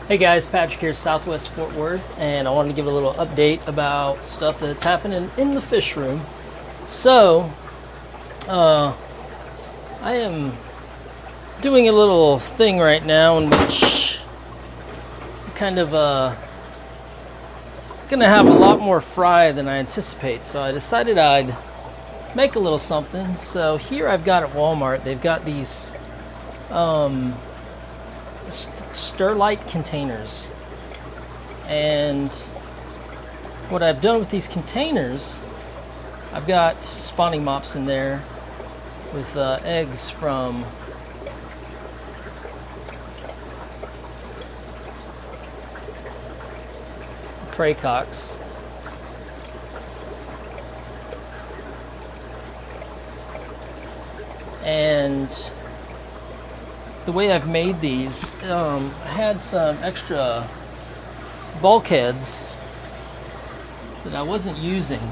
Hey guys, Patrick here, Southwest Fort Worth, and I wanted to give a little update about stuff that's happening in the fish room. So, I am doing a little thing right now in which I'm kind of gonna have a lot more fry than I anticipate. So I decided I'd make a little something. So here I've got at Walmart, they've got these Sterlite containers, and what I've done with these containers, I've got spawning mops in there with eggs from prey cocks. And the way I've made these, I had some extra bulkheads that I wasn't using,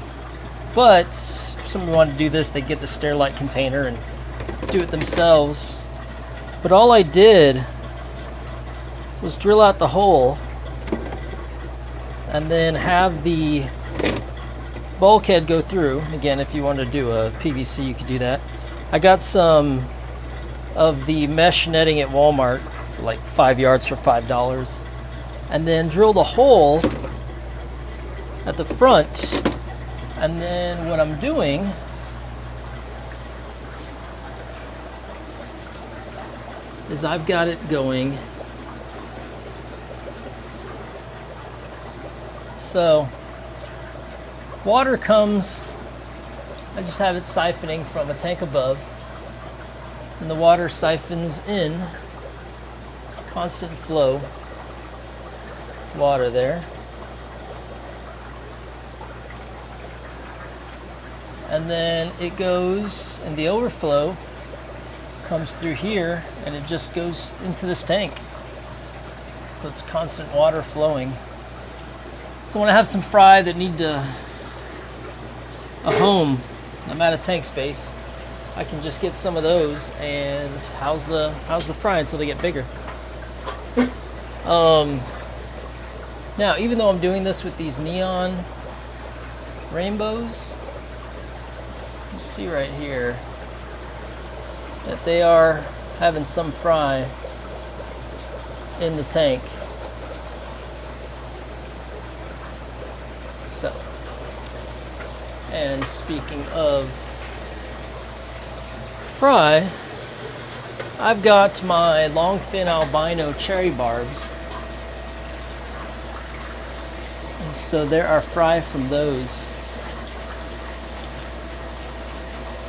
but if somebody wanted to do this, they get the Sterlite container and do it themselves. But all I did was drill out the hole and then have the bulkhead go through. Again, if you wanted to do a PVC, you could do that. I got some of the mesh netting at Walmart for like 5 yards for $5, and then drilled a hole at the front. And then what I'm doing is I've got it going so water comes, I just have it siphoning from a tank above, and the water siphons in, constant flow water there. And then it goes, and the overflow comes through here, and it just goes into this tank. So it's constant water flowing. So when I have some fry that need a home, I'm out of tank space, I can just get some of those and house the fry until they get bigger. Now, even though I'm doing this with these neon rainbows, you see right here that they are having some fry in the tank. So, and speaking of fry, I've got my longfin albino cherry barbs, and so there are fry from those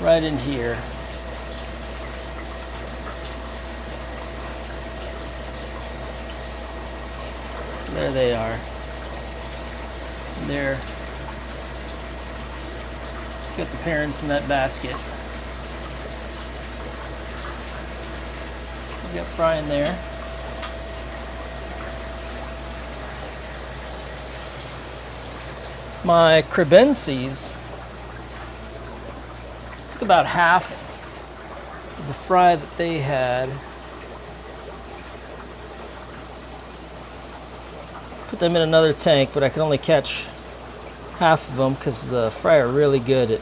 right in here. So there they are. And they're got the parents in that basket. So we got fry in there. My crebenses took about half of the fry that they had, put them in another tank, but I could only catch half of them because the fry are really good at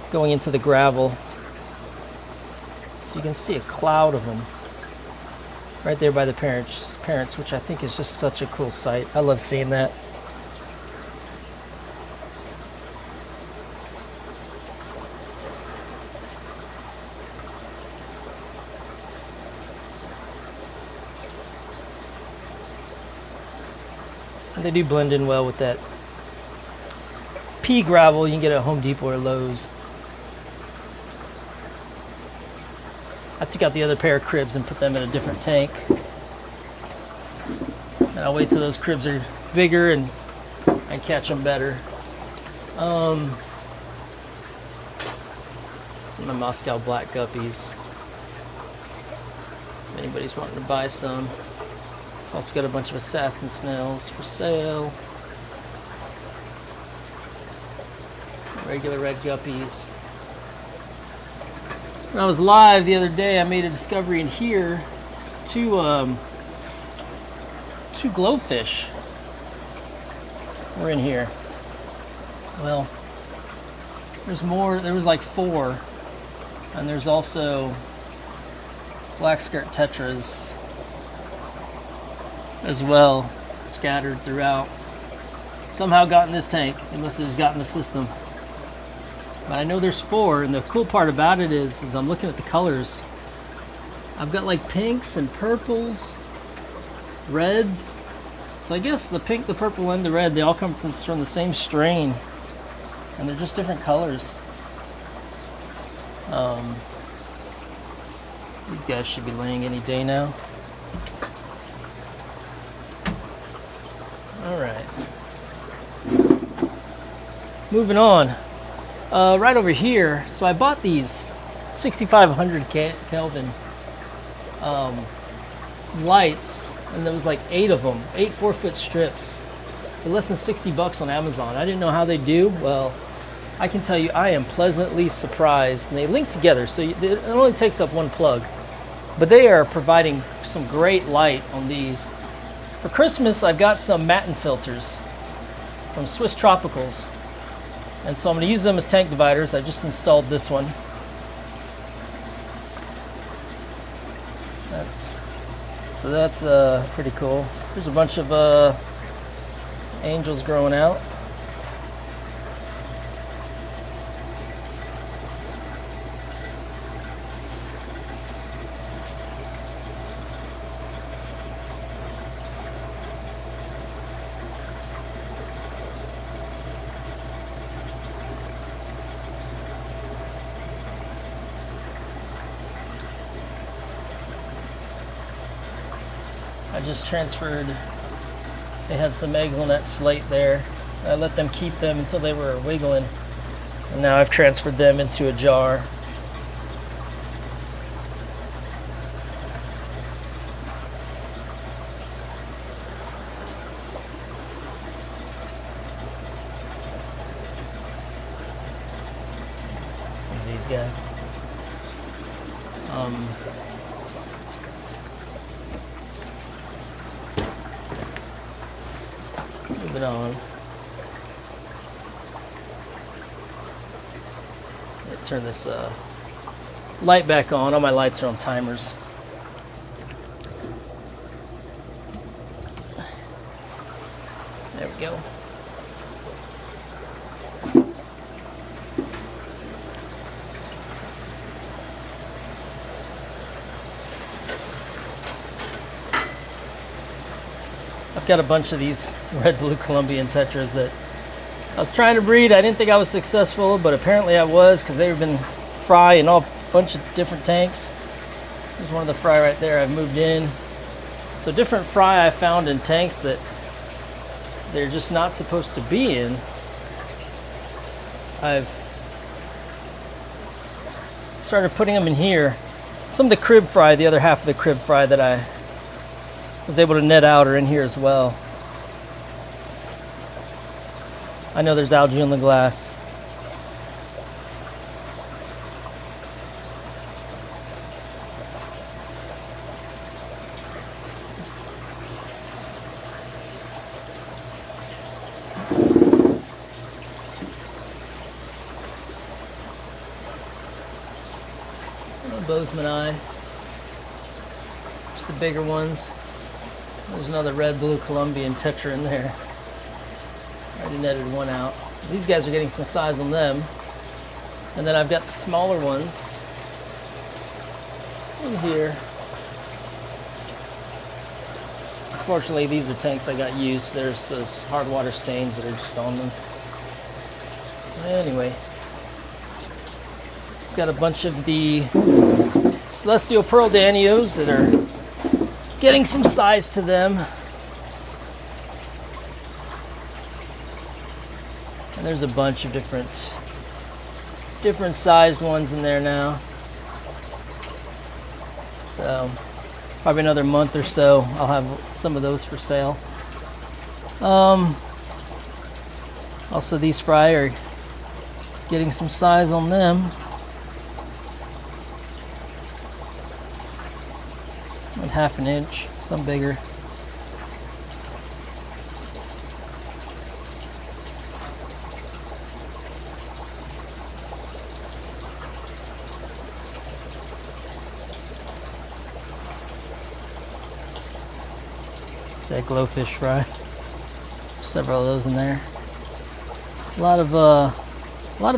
going into the gravel. So you can see a cloud of them right there by the parents, which I think is just such a cool sight. I love seeing that. And they do blend in well with that pea gravel you can get at Home Depot or Lowe's. I took out the other pair of cribs and put them in a different tank. And I'll wait till those cribs are bigger and I catch them better. Some of my Moscow black guppies. If anybody's wanting to buy some. Also got a bunch of assassin snails for sale. Regular red guppies. When I was live the other day, I made a discovery in here. Two 2 glowfish were in here. Well, there's more. There was like 4, and there's also black skirt tetras as well, scattered throughout. Somehow got in this tank. It must have just gotten the system. But I know there's 4, and the cool part about it is I'm looking at the colors. I've got like pinks and purples, reds. So I guess the pink, the purple, and the red, they all come from the same strain, and they're just different colors. These guys should be laying any day now. All right. Moving on. Right over here, so I bought these 6500 Kelvin lights, and there was like 8 of them, 8 4-foot strips for less than $60 on Amazon. I didn't know how they do. Well, I can tell you I am pleasantly surprised, and they link together, so it only takes up 1 plug, but they are providing some great light on these. For Christmas, I've got some mattenfilters from Swiss Tropicals, and so I'm going to use them as tank dividers. I just installed this one. That's pretty cool. There's a bunch of angels growing out. I just transferred, they had some eggs on that slate there. I let them keep them until they were wiggling, and now I've transferred them into a jar. Some of these guys. Moving on. Turn this light back on. All my lights are on timers. There we go. I've got a bunch of these red blue Colombian tetras that I was trying to breed. I didn't think I was successful, but apparently I was, because they've been fry in a bunch of different tanks. There's one of the fry right there I've moved in. So different fry I found in tanks that they're just not supposed to be in. I've started putting them in here. Some of the crib fry, the other half of the crib fry that I was able to net out are in here as well. I know there's algae on the glass. Bozeman eye. Just the bigger ones. There's another red blue Colombian tetra in there. I already netted one out. These guys are getting some size on them. And then I've got the smaller ones in here. Unfortunately, these are tanks I got used. There's those hard water stains that are just on them. Anyway, it's got a bunch of the Celestial Pearl Danios that are getting some size to them. And there's a bunch of different sized ones in there now. So probably another month or so I'll have some of those for sale. Also, these fry are getting some size on them. About 1/2 inch, some bigger. It's that glowfish fry. Several of those in there. A lot of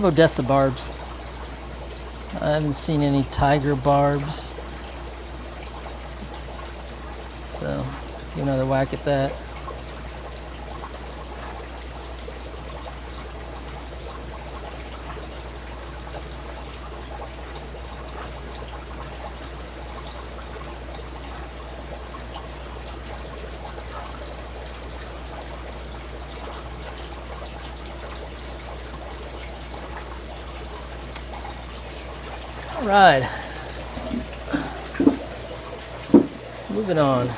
Odessa barbs. I haven't seen any tiger barbs. So, give another whack at that. All right. Moving on.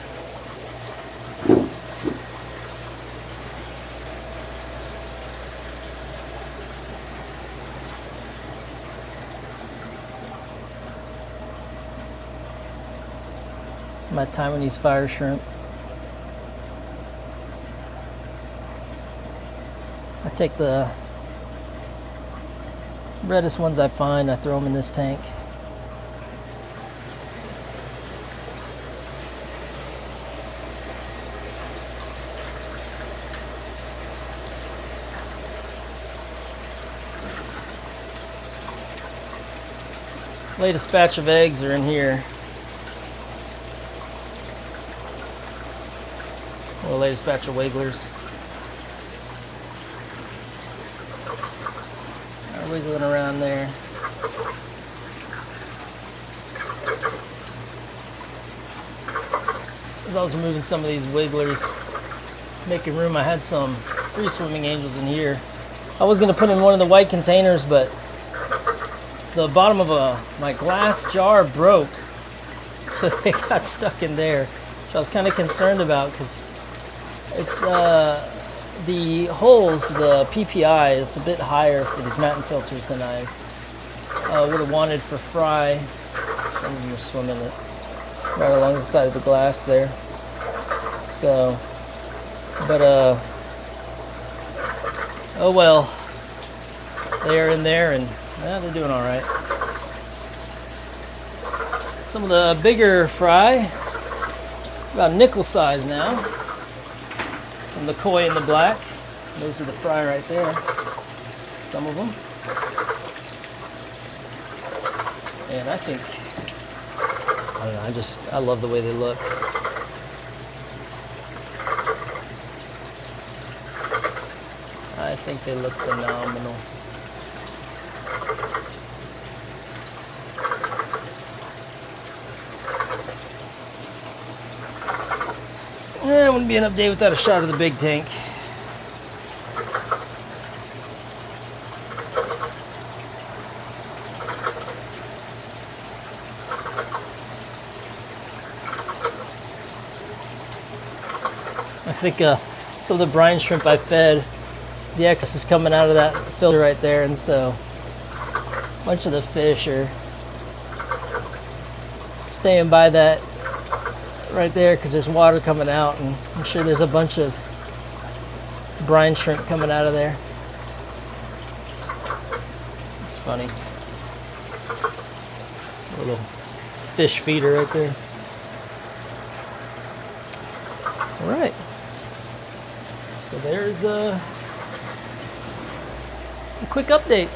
It's my Taiwanese fire shrimp. I take the reddest ones I find, I throw them in this tank. Latest batch of eggs are in here. Well, the latest batch of wigglers. They're wiggling around there. As I was removing some of these wigglers, making room, I had some free swimming angels in here. I was going to put in one of the white containers, but the bottom of my glass jar broke, so they got stuck in there, which I was kind of concerned about because it's the holes, the PPI is a bit higher for these matten filters than I would have wanted for fry. Some of them are swimming it right along the side of the glass there. So, but oh well, they are in there and they're doing all right. Some of the bigger fry, about nickel size now, from the koi and the black. Those are the fry right there. Some of them. And I think, I don't know, I love the way they look. I think they look phenomenal. It wouldn't be an update without a shot of the big tank. I think some of the brine shrimp I fed, the excess is coming out of that filter right there, and so a bunch of the fish are staying by that right there because there's water coming out, and I'm sure there's a bunch of brine shrimp coming out of there. It's funny. A little fish feeder right there. All right. So there's a quick update.